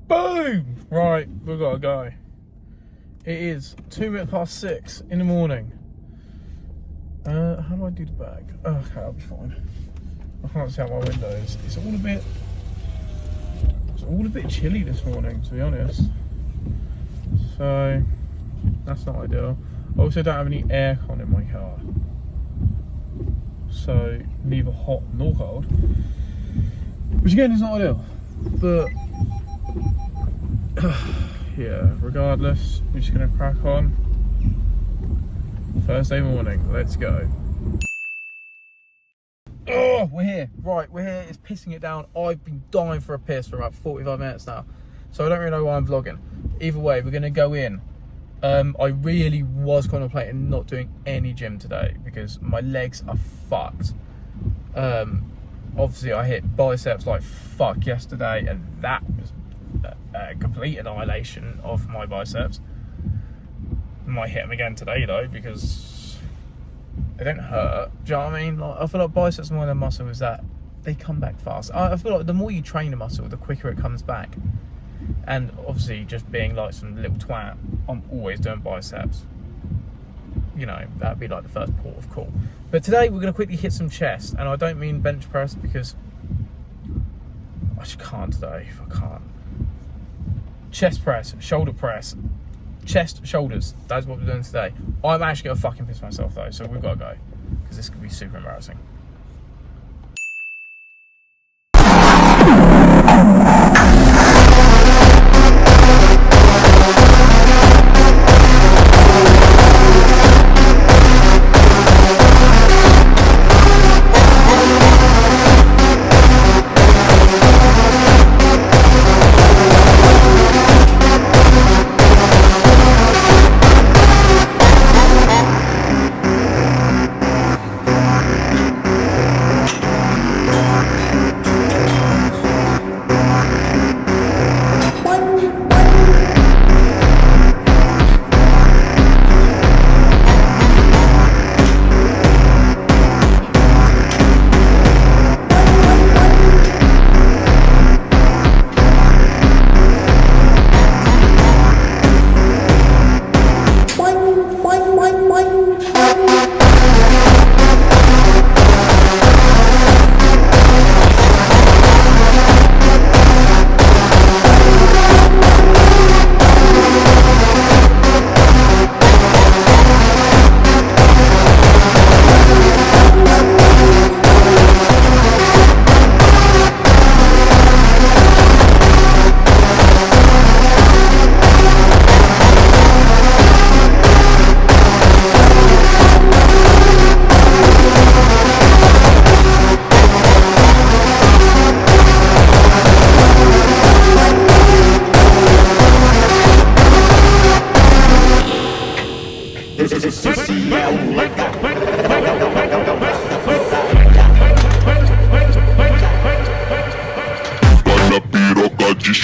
Boom! Right, we've got to go. It is 6:02 in the morning. How do I do the bag? Okay, I'll be fine. I can't see out my windows. It's all a bit chilly this morning, to be honest. So that's not ideal. I also don't have any aircon in my car, so neither hot nor cold, which again is not ideal. But yeah, regardless, we're just gonna crack on. Thursday morning, let's go. Oh, we're here. Right, we're here. It's pissing it down. I've been dying for a piss for about 45 minutes now, so I don't really know why I'm vlogging. Either way, we're gonna go in. I really was contemplating not doing any gym today because my legs are fucked. Obviously I hit biceps like fuck yesterday, and that was a complete annihilation of my biceps. Might hit them again today though, because they don't hurt. Do you know what I mean? Like, I feel like biceps are one of the muscles that they come back fast. I feel like the more you train a muscle, the quicker it comes back. And obviously, just being like some little twat, I'm always doing biceps. You know, that'd be like the first port of call. But today we're going to quickly hit some chest, and I don't mean bench press because I just can't today. I can't. Chest press, shoulder press, chest, shoulders. That's what we're doing today. I'm actually going to fucking piss myself though, so we've got to go because this could be super embarrassing.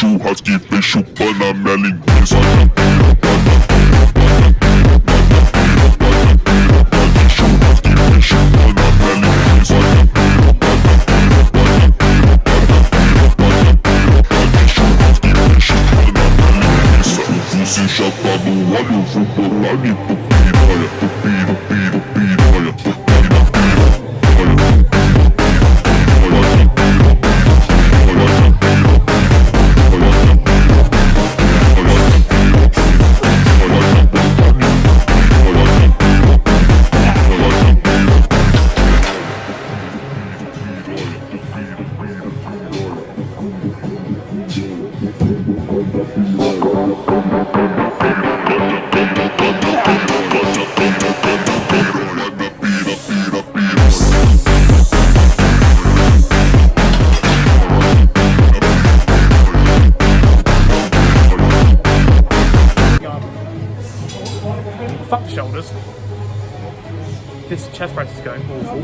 churrasco e vem chupando a minha linguiça. Churrasco e vem chupando a minha linguiça. Churrasco e vem chupando a minha linguiça. Você já tá no óleo, vou botar de tu piranha, tu piro, piro, piranha, tu piro, Fuck the shoulders. This chest press is going awful.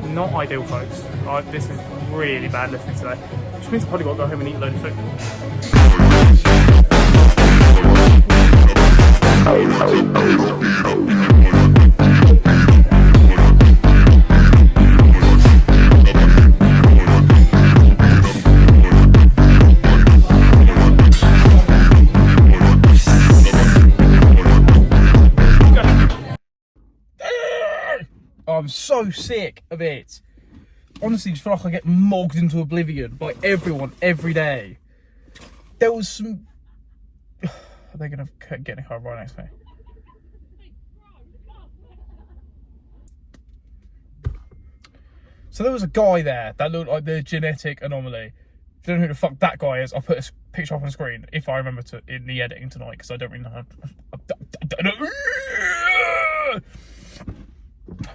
Not ideal, folks. This is really bad lifting today. Which means I've probably got to go home and eat a load of food. so sick of it. Honestly, just feel like I get mogged into oblivion by everyone every day. There was some... Are they going to get in a car right next to me? So there was a guy there that looked like the genetic anomaly. If you don't know who the fuck that guy is, I'll put a picture up on the screen if I remember to in the editing tonight, because I don't really know how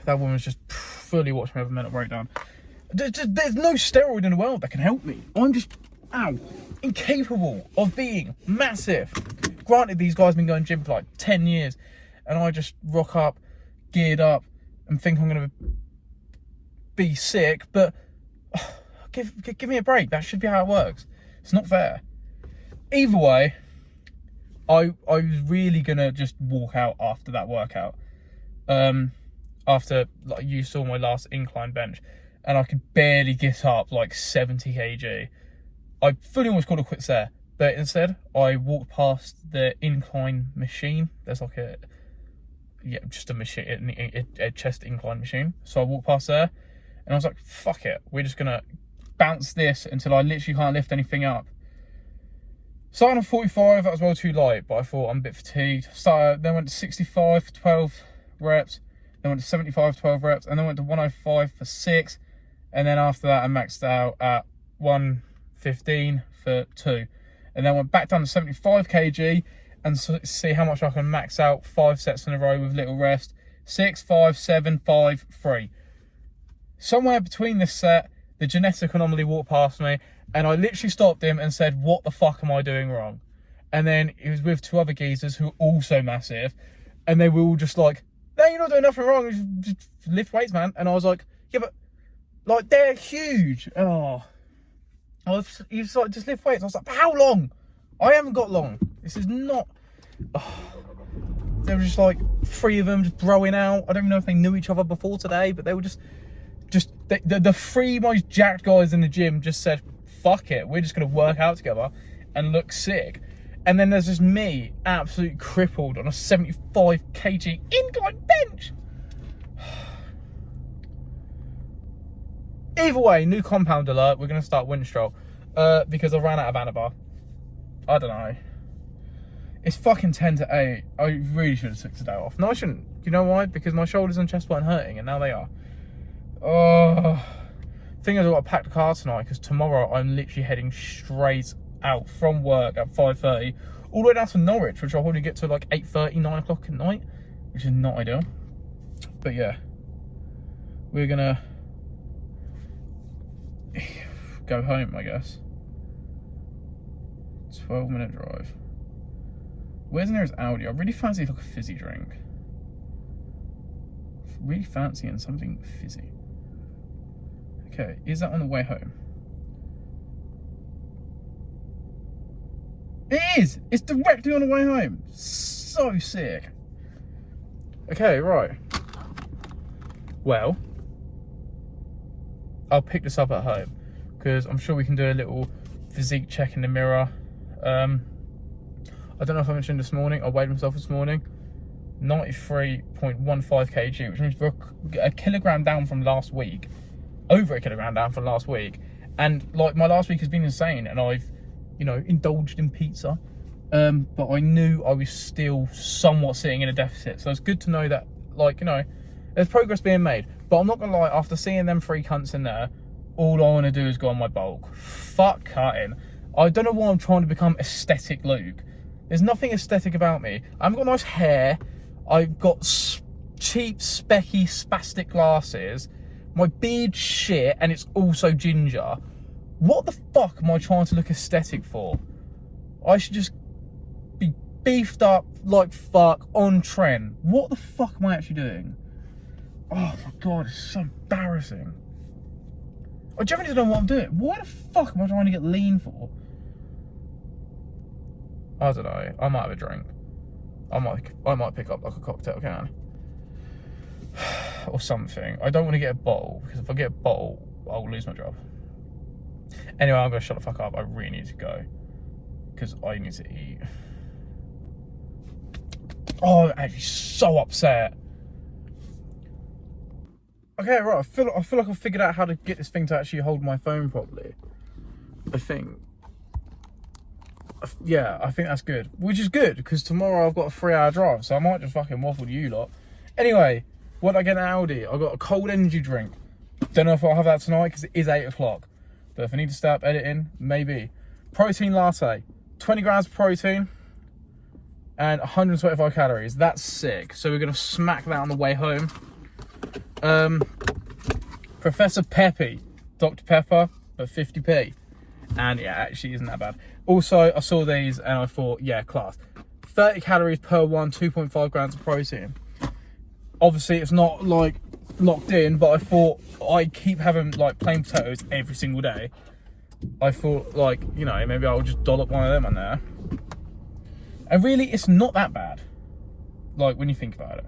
that woman's just fully watched me have a mental breakdown. There's no steroid in the world that can help me. I'm just, incapable of being massive. Granted, these guys have been going gym for like 10 years, and I just rock up, geared up, and think I'm going to be sick, but give me a break. That should be how it works. It's not fair. Either way, I was really gonna just walk out after that workout. After, like, you saw my last incline bench, and I could barely get up like 70 kg. I fully almost called it quits there, but instead I walked past the incline machine. There's like just a machine, a chest incline machine. So I walked past there, and I was like, fuck it, we're just gonna bounce this until I literally can't lift anything up. Starting at 45, that was well too light, but I thought I'm a bit fatigued. Then went to 65 for 12 reps, then went to 75 for 12 reps, and then went to 105 for 6, and then after that I maxed out at 115 for 2. And then went back down to 75 kg and see how much I can max out 5 sets in a row with little rest. 6, 5, 7, 5, 3. Somewhere between this set, the genetic anomaly walked past me, and I literally stopped him and said, what the fuck am I doing wrong? And then he was with 2 other geezers who are also massive, and they were all just like, no, you're not doing nothing wrong, just lift weights, man. And I was like, yeah, but like, they're huge. He was like, just lift weights. I was like, for how long? I haven't got long. This is not... There were just like 3 of them just broing out. I don't even know if they knew each other before today, but they were just the 3 most jacked guys in the gym just said, fuck it, we're just going to work out together and look sick. And then there's just me, absolutely crippled on a 75 kg incline bench. Either way, new compound alert, we're going to start Winstrol, because I ran out of Anabar. I don't know. It's fucking 10 to 8. I really should have took today off. No, I shouldn't. You know why? Because my shoulders and chest weren't hurting, and now they are. Oh, thing is, I've got to pack the car tonight, because tomorrow I'm literally heading straight out from work at 5:30 all the way down to Norwich, which I'll probably get to like 8:30, 9 o'clock at night, which is not ideal. But yeah, we're gonna go home, I guess. 12-minute drive. Where's the nearest Audi? I really fancy like a fizzy drink. Really fancying something fizzy. Okay, is that on the way home? It is! It's directly on the way home. So sick. Okay, right. Well, I'll pick this up at home, because I'm sure we can do a little physique check in the mirror. I don't know if I mentioned this morning, I weighed myself this morning. 93.15 kg, which means we're a kilogram down from last week. Over a kilogram down from last week. And like, my last week has been insane, and I've, you know, indulged in pizza. But I knew I was still somewhat sitting in a deficit. So it's good to know that, like, you know, there's progress being made. But I'm not gonna lie, after seeing them 3 cunts in there, all I wanna do is go on my bulk. Fuck cutting. I don't know why I'm trying to become aesthetic Luke. There's nothing aesthetic about me. I haven't got nice hair. I've got cheap, specky, spastic glasses. My beard's shit, and it's also ginger. What the fuck am I trying to look aesthetic for? I should just be beefed up like fuck, on trend. What the fuck am I actually doing? Oh my god, it's so embarrassing. I genuinely don't know what I'm doing. Why the fuck am I trying to get lean for? I don't know. I might have a drink. I might pick up like a cocktail can. Or something. I don't want to get a bottle, because if I get a bottle, I'll lose my job. Anyway, I'm going to shut the fuck up. I really need to go, because I need to eat. Oh, I'm actually so upset. Okay, right. I feel like I've figured out how to get this thing to actually hold my phone properly. I think. Yeah, I think that's good. Which is good, because tomorrow I've got a 3-hour drive, so I might just fucking waffle to you lot. Anyway, what did I get at Aldi? I got a cold energy drink. Don't know if I'll have that tonight, because it is 8 o'clock. But if I need to start editing, maybe. Protein latte. 20 grams of protein and 125 calories. That's sick. So we're going to smack that on the way home. Professor Peppy. Dr. Pepper, but 50p. And yeah, actually isn't that bad. Also, I saw these and I thought, yeah, class. 30 calories per one, 2.5 grams of protein. Obviously, it's not like locked in, but I thought I keep having like plain potatoes every single day. I thought, like, you know, maybe I'll just dollop one of them on there. And really, it's not that bad. Like, when you think about it,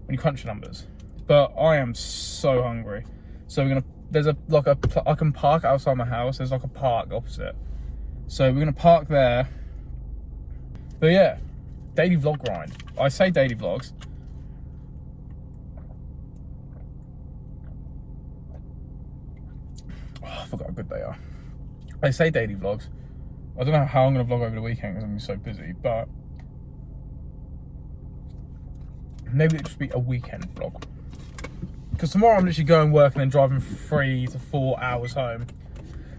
when you crunch the numbers. But I am so hungry. So I can park outside my house. There's like a park opposite. So we're gonna park there. But yeah, daily vlog grind. I say daily vlogs. Oh, I forgot how good they are. I say daily vlogs. I don't know how I'm gonna vlog over the weekend because I'm gonna be so busy, but maybe it'll just be a weekend vlog. Because tomorrow I'm literally going work and then driving 3 to 4 hours home,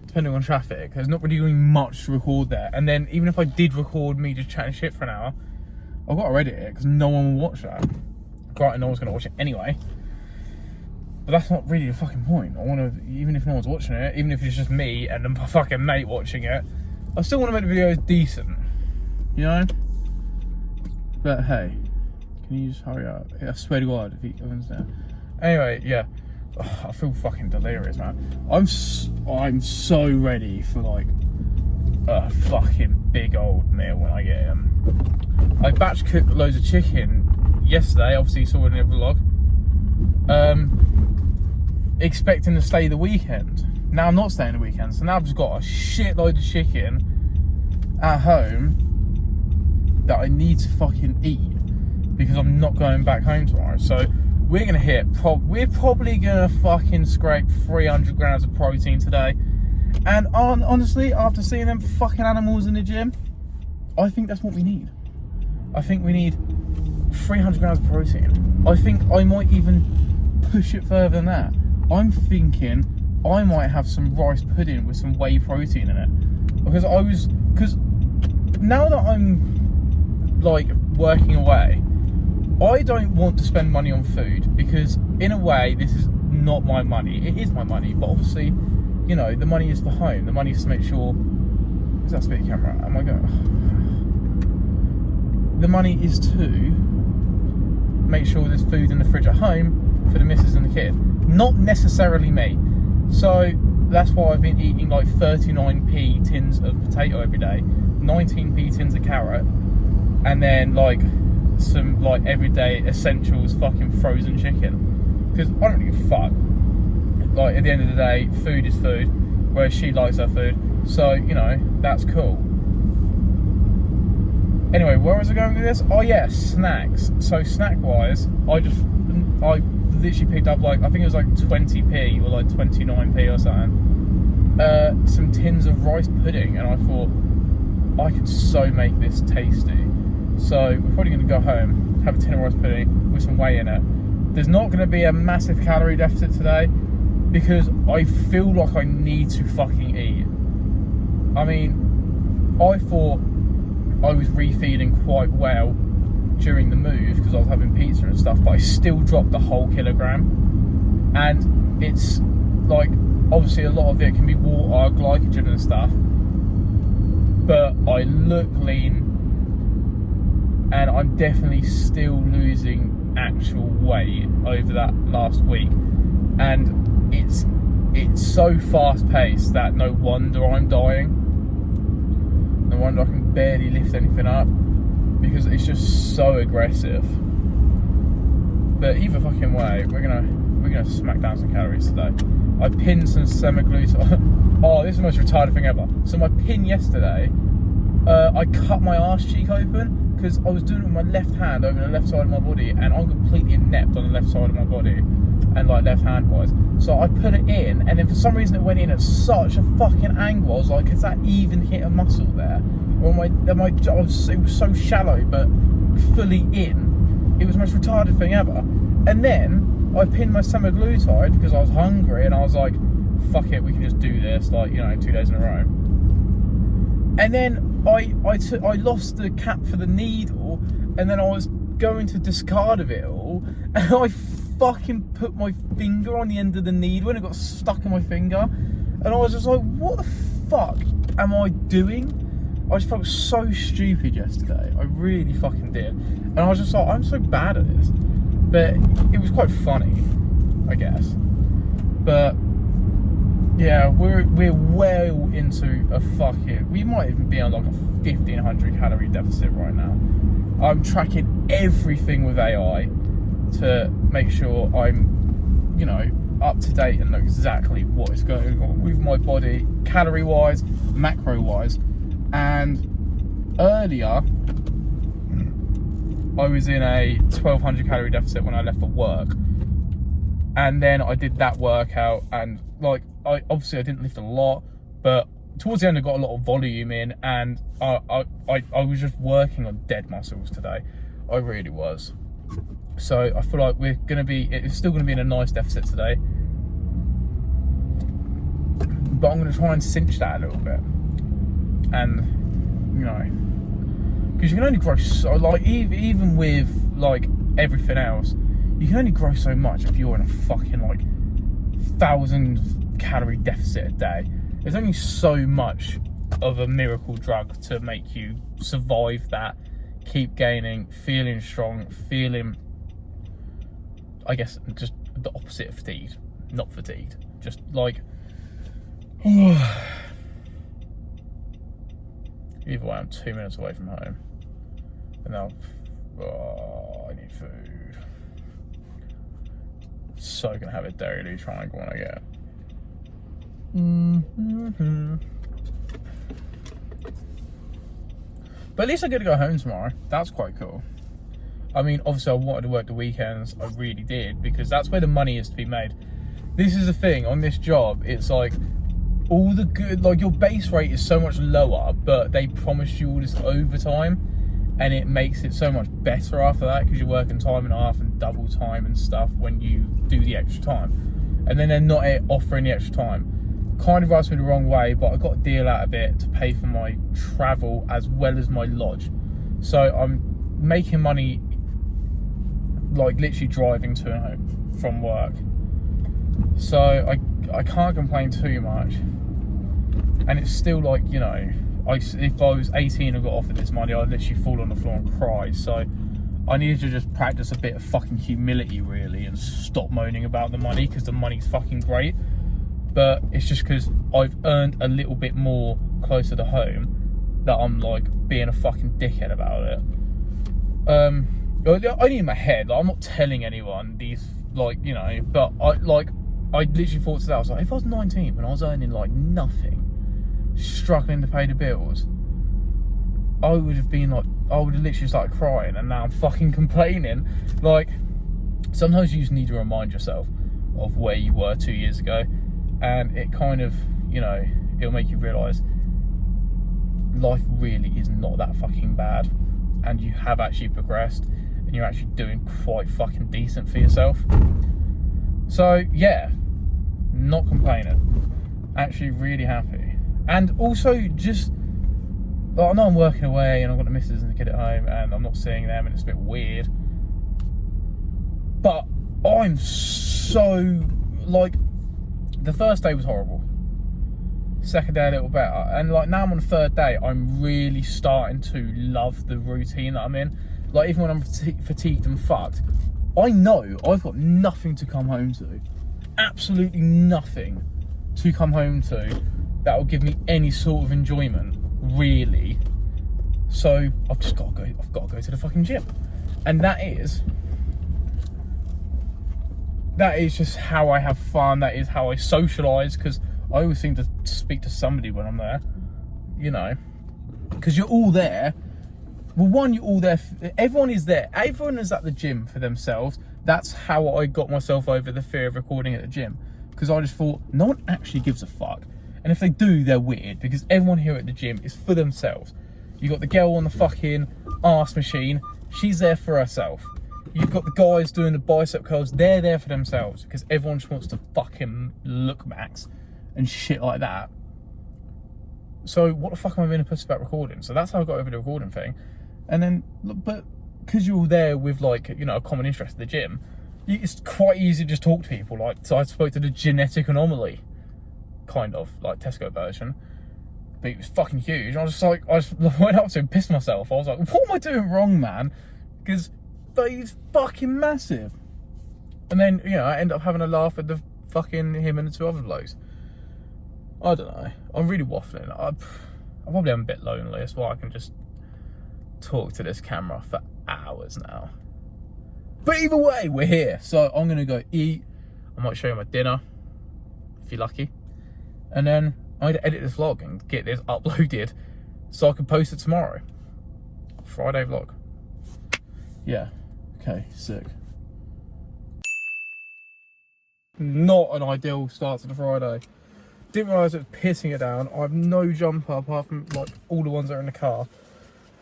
depending on traffic. There's not really doing much to record there. And then even if I did record me just chatting shit for an hour, I've got to edit it because no one will watch that. Granted, no one's going to watch it anyway. But that's not really the fucking point. I want to, even if no one's watching it, even if it's just me and my fucking mate watching it, I still want to make the videos decent. You know? But hey, can you just hurry up? I swear to God, if you understand. Anyway, yeah, I feel fucking delirious, man. I'm so ready for like a fucking big old meal when I get him. I batch cooked loads of chicken yesterday. Obviously, you saw it in the vlog. Expecting to stay the weekend. Now I'm not staying the weekend, so now I've just got a shitload of chicken at home that I need to fucking eat because I'm not going back home tomorrow. So we're gonna hit. We're probably gonna fucking scrape 300 grams of protein today. And honestly, after seeing them fucking animals in the gym, I think that's what we need. I think we need 300 grams of protein. I think I might even push it further than that. I'm thinking I might have some rice pudding with some whey protein in it. Because now that I'm like working away, I don't want to spend money on food because in a way this is not my money. It is my money, but obviously, you know, the money is for home. The money is to make sure. Is that speed camera? Am I going? The money is to make sure there's food in the fridge at home for the missus and the kid. Not necessarily me. So that's why I've been eating like 39p tins of potato every day, 19p tins of carrot, and then like some like everyday essentials fucking frozen chicken. Because I don't give a fuck. Like at the end of the day, food is food, whereas she likes her food. So, you know, that's cool. Anyway, where was I going with this? Oh yeah, snacks. So snack wise, I literally picked up like, I think it was like 20p or like 29p or something. Some tins of rice pudding, and I thought I could so make this tasty. So we're probably going to go home, have a tin of rice pudding with some whey in it. There's not going to be a massive calorie deficit today because I feel like I need to fucking eat. I mean, I thought I was refeeding quite well during the move because I was having pizza and stuff, but I still dropped a whole kilogram. And it's like, obviously a lot of it can be water, glycogen and stuff, but I look lean and I'm definitely still losing actual weight over that last week. And it's so fast paced that no wonder I'm dying. No wonder I can barely lift anything up because it's just so aggressive. But either fucking way, we're gonna smack down some calories today. I pinned some semaglutide. Oh, this is the most retarded thing ever. So my pin yesterday I cut my arse cheek open because I was doing it with my left hand over the left side of my body, and I'm completely inept on the left side of my body, and like left hand wise. So I put it in, and then for some reason it went in at such a fucking angle. I was like, has that even hit a muscle there? Or it was so shallow, but fully in. It was the most retarded thing ever. And then I pinned my semaglutide because I was hungry, and I was like, fuck it, we can just do this, like, you know, 2 days in a row. And then I lost the cap for the needle, and then I was going to discard of it all, and I fucking put my finger on the end of the needle, and it got stuck in my finger, and I was just like, what the fuck am I doing? I just felt so stupid yesterday. I really fucking did. And I was just like, I'm so bad at this. But it was quite funny, I guess. But yeah, we're well into a fucking, we might even be on like a 1,500 calorie deficit right now. I'm tracking everything with AI to make sure I'm, you know, up to date and know exactly what is going on with my body, calorie wise, macro wise. And earlier I was in a 1,200 calorie deficit when I left for work, and then I did that workout, and like I didn't lift a lot, but towards the end I got a lot of volume in, and I was just working on dead muscles today. I really was. So I feel like it's still gonna be in a nice deficit today, but I'm gonna try and cinch that a little bit. And you know, because you can only grow so, like, even with like everything else, you can only grow so much if you're in a fucking like 1,000 calorie deficit a day. There's only so much of a miracle drug to make you survive that, keep gaining, feeling strong, feeling, I guess, just the opposite of fatigued. Not fatigued, just like either way, I'm 2 minutes away from home, and now I need food. So gonna have a dairy triangle when I get it. But at least I get to go home tomorrow. That's quite cool. I mean, obviously I wanted to work the weekends. I really did, because that's where the money is to be made. This is the thing on this job. It's like all the good, like your base rate is so much lower, but they promised you all this overtime, and it makes it so much better after that, because you're working time and a half and double time and stuff when you do the extra time, and then they're not offering the extra time. Kind of rubs me the wrong way, but I got a deal out of it to pay for my travel as well as my lodge, so I'm making money like literally driving to and home from work. So I can't complain too much, and it's still like, you know, if I was 18 and got offered this money, I'd literally fall on the floor and cry. So I needed to just practice a bit of fucking humility really, and stop moaning about the money, because the money's fucking great, but it's just because I've earned a little bit more closer to home that I'm like being a fucking dickhead about it. Only in my head, like, I'm not telling anyone these, like, you know, but I literally thought to that, I was like, if I was 19 and I was earning like nothing, struggling to pay the bills, I would have literally started crying, and now I'm fucking complaining. Like, sometimes you just need to remind yourself of where you were 2 years ago, and it kind of, you know, it'll make you realise life really is not that fucking bad, and you have actually progressed, and you're actually doing quite fucking decent for yourself. So yeah, not complaining, actually really happy. And also just, I know I'm working away and I've got the missus and the kid at home and I'm not seeing them, and it's a bit weird, but I'm so, like, the first day was horrible, second day a little better, and like now I'm on the third day, I'm really starting to love the routine that I'm in. Like, even when I'm fatigued and fucked, I know I've got nothing to come home to, absolutely nothing to come home to that will give me any sort of enjoyment, really. So I've got to go to the fucking gym, and that is just how I have fun. That is how I socialise, because I always seem to speak to somebody when I'm there, you know. because you're all there. Well, one, you're all there. Everyone is there. Everyone is at the gym for themselves. That's how I got myself over the fear of recording at the gym, because I just thought no one actually gives a fuck, and if they do, they're weird, because everyone here at the gym is for themselves. You got the girl on the fucking arse machine. She's there for herself. You've got the guys doing the bicep curls. They're there for themselves, because everyone just wants to fucking look max and shit like that. So what the fuck am I being a pussy about recording? So that's how I got over the recording thing. And then, but because you're all there with, like, you know, a common interest at the gym, it's quite easy to just talk to people. Like, so I spoke to the genetic anomaly, kind of, like Tesco version. But it was fucking huge. I was just like, I just went up to him, pissed myself. I was like, what am I doing wrong, man? Because he's fucking massive. And then, you know, I end up having a laugh at the fucking him and the two other blokes. I don't know. I'm really waffling. I probably am a bit lonely. That's why I can just talk to this camera for hours now. But either way, we're here. So I'm going to go eat. I might show you my dinner, if you're lucky. And then I need to edit this vlog and get this uploaded so I can post it tomorrow. Friday vlog. Yeah. Okay, sick. Not an ideal start to the Friday. Didn't realise it was pissing it down. I have no jumper apart from, like, all the ones that are in the car.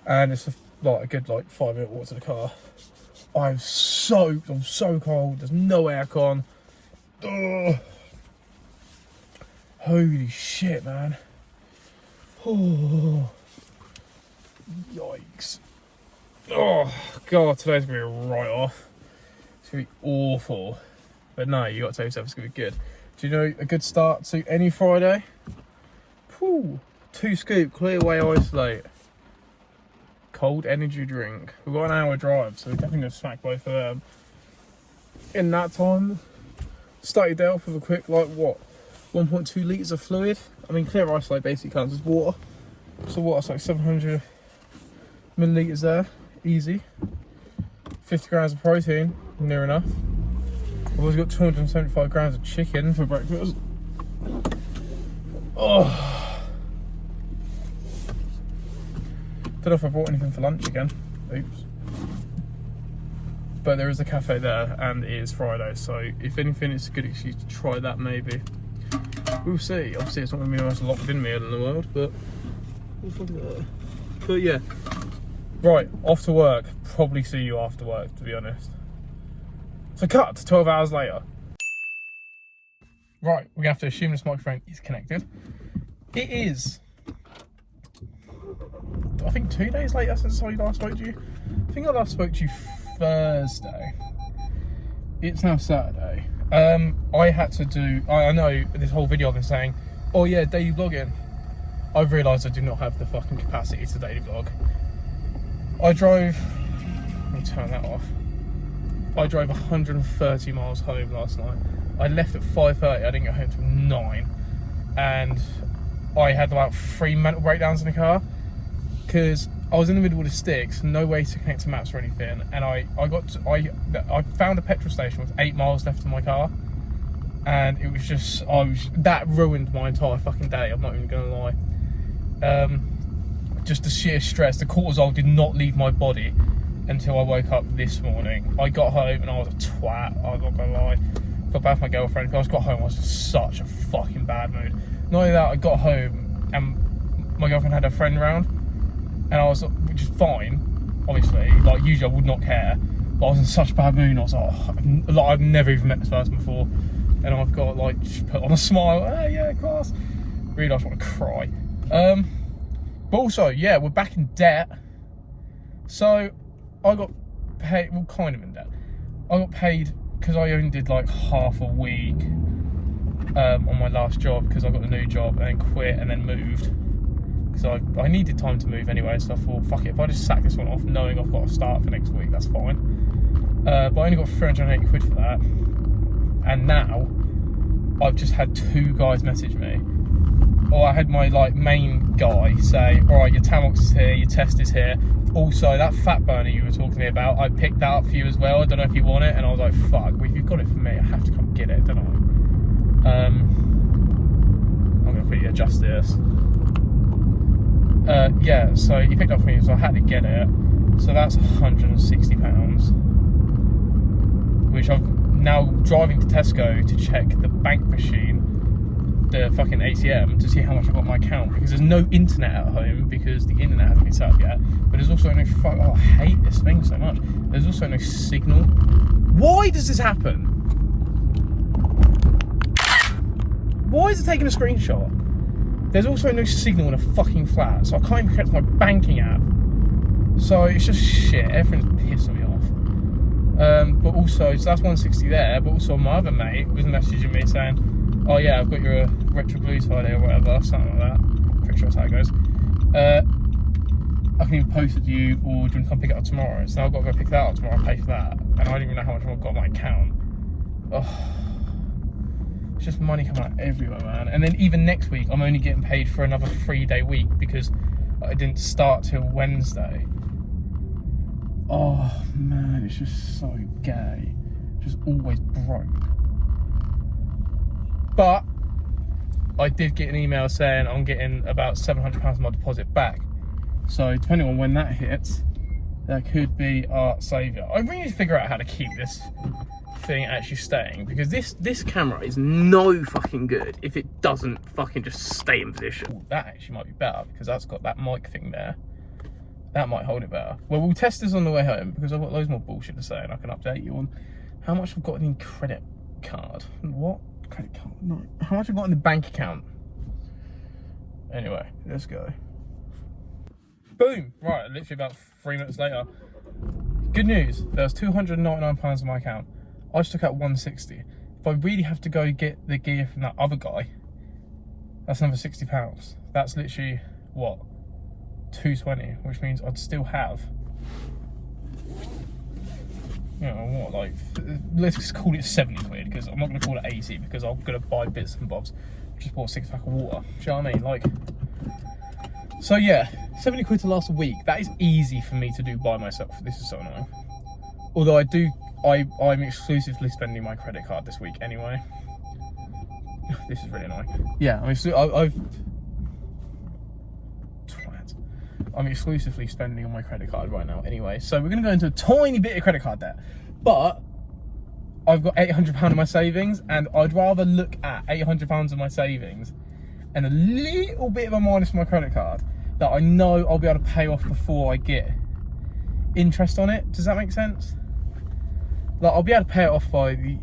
And it's like a good, like, 5-minute walk to the car. I'm soaked. I'm so cold. There's no aircon. Ugh. Holy shit, man. Oh. Yikes. Oh, God, today's going to be a write-off. It's going to be awful. But no, you got to tell yourself it's going to be good. Do you know a good start to any Friday? Whew. 2 scoop, clear way isolate. Cold energy drink. We've got an hour drive, so we're definitely going to smack both of them. In that time, start your day off with a quick, like, what? 1.2 litres of fluid. I mean, clear isolate basically counts as water. So what, it's like 700 millilitres there. Easy. 50 grams of protein, near enough. I've always got 275 grams of chicken for breakfast. Oh. Don't know if I brought anything for lunch again. Oops. But there is a cafe there and it is Friday, so if anything, it's a good excuse to try that maybe. We'll see. Obviously, it's not going to be the most locked in meal in the world, but we'll find out. But yeah. Right, off to work. Probably see you after work, to be honest. So cut to 12 hours later. Right, we're going to have to assume this microphone is connected. It is, I think, 2 days later since I last spoke to you. I think I last spoke to you Thursday. It's now Saturday. I had to do, I know this whole video I've been saying, oh yeah, daily vlogging. I've realised I do not have the fucking capacity to daily vlog. I drove, let me turn that off. I drove 130 miles home last night. I left at 5:30, I didn't get home till 9. And I had about 3 mental breakdowns in the car. Because I was in the middle of the sticks, no way to connect to maps or anything. And I found a petrol station with 8 miles left in my car. And it was just, that ruined my entire fucking day, I'm not even gonna lie. Just the sheer stress, the cortisol did not leave my body until I woke up this morning. I got home and I was a twat, I'm not gonna lie. Felt bad for my girlfriend, because I got home I was in such a fucking bad mood. Not only that, I got home and my girlfriend had her friend around, and I was, which is fine, obviously, like usually I would not care, but I was in such a bad mood and I was like, I've never even met this person before, and I've got like, just put on a smile, hey, yeah, class. Really, I just want to cry. But also, yeah, we're back in debt. So I got paid, well, kind of in debt. I got paid because I only did like half a week on my last job, because I got a new job and then quit and then moved. Because I needed time to move anyway, so I thought, fuck it, if I just sack this one off knowing I've got to start for next week, that's fine. But I only got 380 quid for that. And now, I've just had 2 guys message me. Or I had my like main guy say, alright, your Tamox is here, your test is here. Also, that fat burner you were talking to me about, I picked that up for you as well. I don't know if you want it. And I was like, fuck, well, if you've got it for me, I have to come get it, don't I? I'm going to quickly adjust this. Yeah, so he picked up for me, so I had to get it. So that's £160, which I've now driving to Tesco to check the bank machine, the fucking ATM, to see how much I've got on my account, because there's no internet at home because the internet hasn't been set up yet. But there's also no oh, I hate this thing so much. There's also no signal. Why does this happen? Why is it taking a screenshot? There's also no signal in a fucking flat, so I can't even connect to my banking app. So it's just shit. Everything's pissing me off. But also, so that's 160 there. But also, my other mate was messaging me saying, "Oh yeah, I've got your retro blues Friday or whatever, something like that." Pretty sure that's how it goes. I can even post it to you, or do you want to come pick it up tomorrow? So now I've got to go pick that up tomorrow and pay for that. And I don't even know how much I've got on my account. Oh. It's just money coming out everywhere, man. And then even next week, I'm only getting paid for another 3-day week because I didn't start till Wednesday. Oh man, it's just so gay. Just always broke. But I did get an email saying I'm getting about £700 of my deposit back. So depending on when that hits, that could be our saviour. I really need to figure out how to keep this thing actually staying, because this camera is no fucking good if it doesn't fucking just stay in position. Ooh, that actually might be better because that's got that mic thing there. That might hold it better. Well, we'll test this on the way home because I've got loads more bullshit to say and I can update you on how much I've got in credit card. What? Credit card? No. How much I've got in the bank account. Anyway, let's go. Boom! Right, literally about 3 minutes later. Good news, there's £299 in my account. I just took out 160. If I really have to go get the gear from that other guy, that's another £60. That's literally, what, 220, which means I'd still have, you know, what, like, let's just call it 70 quid, because I'm not going to call it 80, because I'm going to buy bits and bobs. Just bought a 6-pack of water, do you know what I mean? Like, so yeah, 70 quid to last a week. That is easy for me to do by myself. This is so annoying. Although I'm exclusively spending my credit card this week anyway. This is really annoying. Yeah, I'm exclusively spending on my credit card right now anyway. So we're going to go into a tiny bit of credit card debt. But I've got £800 of my savings, and I'd rather look at £800 of my savings and a little bit of a minus for my credit card that I know I'll be able to pay off before I get interest on it. Does that make sense? Like, I'll be able to pay it off by the...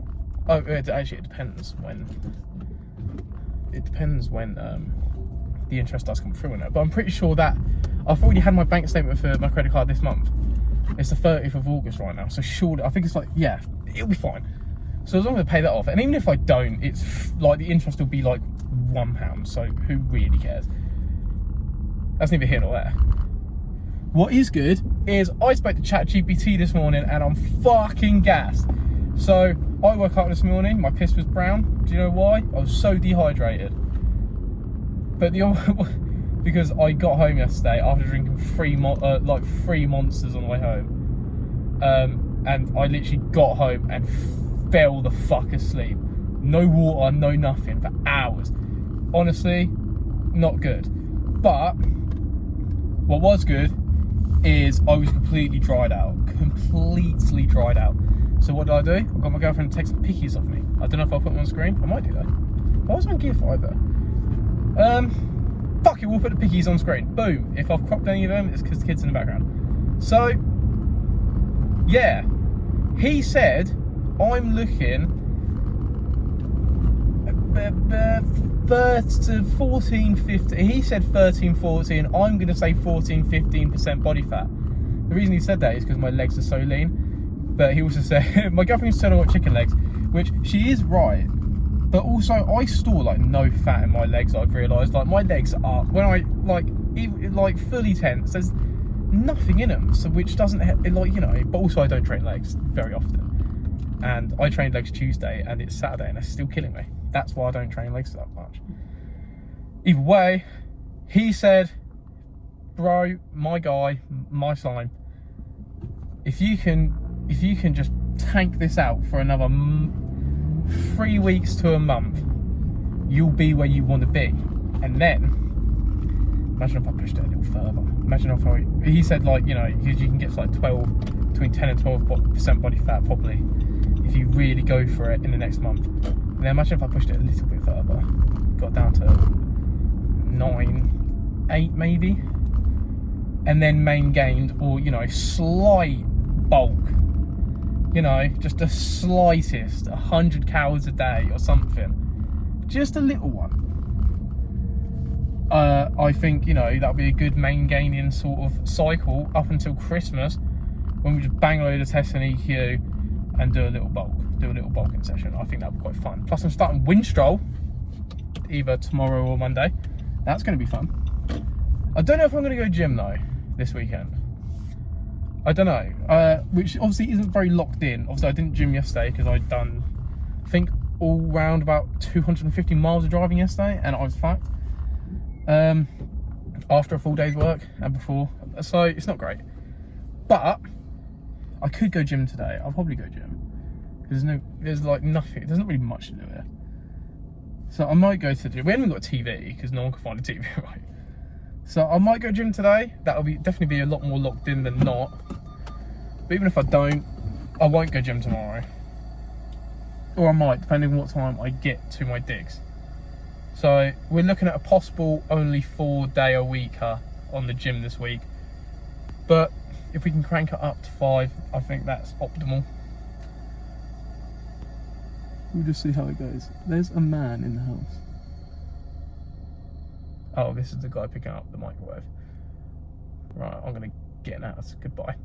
Oh, actually, it depends when the interest does come through on it. But I'm pretty sure that I've already had my bank statement for my credit card this month. It's the 30th of August right now. So surely, I think it's like, yeah, it'll be fine. So as long as I pay that off, and even if I don't, it's like the interest will be like £1. So who really cares? That's neither here nor there. What is good is I spoke to ChatGPT this morning and I'm fucking gassed. So I woke up this morning, my piss was brown. Do you know why? I was so dehydrated. But because I got home yesterday after drinking three monsters on the way home. And I literally got home and fell the fuck asleep. No water, no nothing for hours. Honestly, not good. But what was good is I was completely dried out. Completely dried out. So what did I do? I got my girlfriend to take some pickies off me. I don't know if I'll put them on screen. I might do that. Why was my gear 5 there? Fuck it, we'll put the pickies on screen. Boom. If I've cropped any of them, it's because the kid's in the background. So, yeah. He said, I'm looking 14, 15. He said 13, 14. I'm going to say 14, 15% body fat. The reason he said that is because my legs are so lean. But he also said, my girlfriend said I got chicken legs, which she is right. But also, I store like no fat in my legs. I've realised, like my legs are, when I like fully tense, there's nothing in them. So which doesn't like, you know. But also, I don't train legs very often. And I trained legs Tuesday, and it's Saturday, and it's still killing me. That's why I don't train legs that much. Either way, he said, bro, my guy, my slime, if you can just tank this out for another 3 weeks to a month, you'll be where you want to be. And then Imagine if I pushed it a little further. Imagine if he said, like, you know, you can get to like 12, between 10 and 12% body fat probably if you really go for it in the next month. And then imagine if I pushed it a little bit further, got down to 9, 8 maybe, and then main gained, or, you know, slight bulk, you know, just the slightest, 100 calories a day or something, just a little one. I think, you know, that'll be a good main gaining sort of cycle up until Christmas, when we just bang a load of tests and EQ and do a little bulking session. I think that'll be quite fun. Plus I'm starting Windstroll either tomorrow or Monday. That's going to be fun. I don't know if I'm going to go gym though this weekend. I don't know, which obviously isn't very locked in. Obviously I didn't gym yesterday because I'd done, I think, all round about 250 miles of driving yesterday, and I was fucked after a full day's work and before, so it's not great. But I could go gym today. I'll probably go gym. There's like nothing. There's not really much to do here. So I might go to the gym. We haven't got a TV because no one can find a TV, right? So I might go gym today. That'll definitely be a lot more locked in than not. But even if I don't, I won't go gym tomorrow. Or I might, depending on what time I get to my digs. So we're looking at a possible only 4-day-a-weeker on the gym this week. But if we can crank it up to 5, I think that's optimal. We'll just see how it goes. There's a man in the house. Oh, this is the guy picking up the microwave. Right, I'm gonna get out. Goodbye.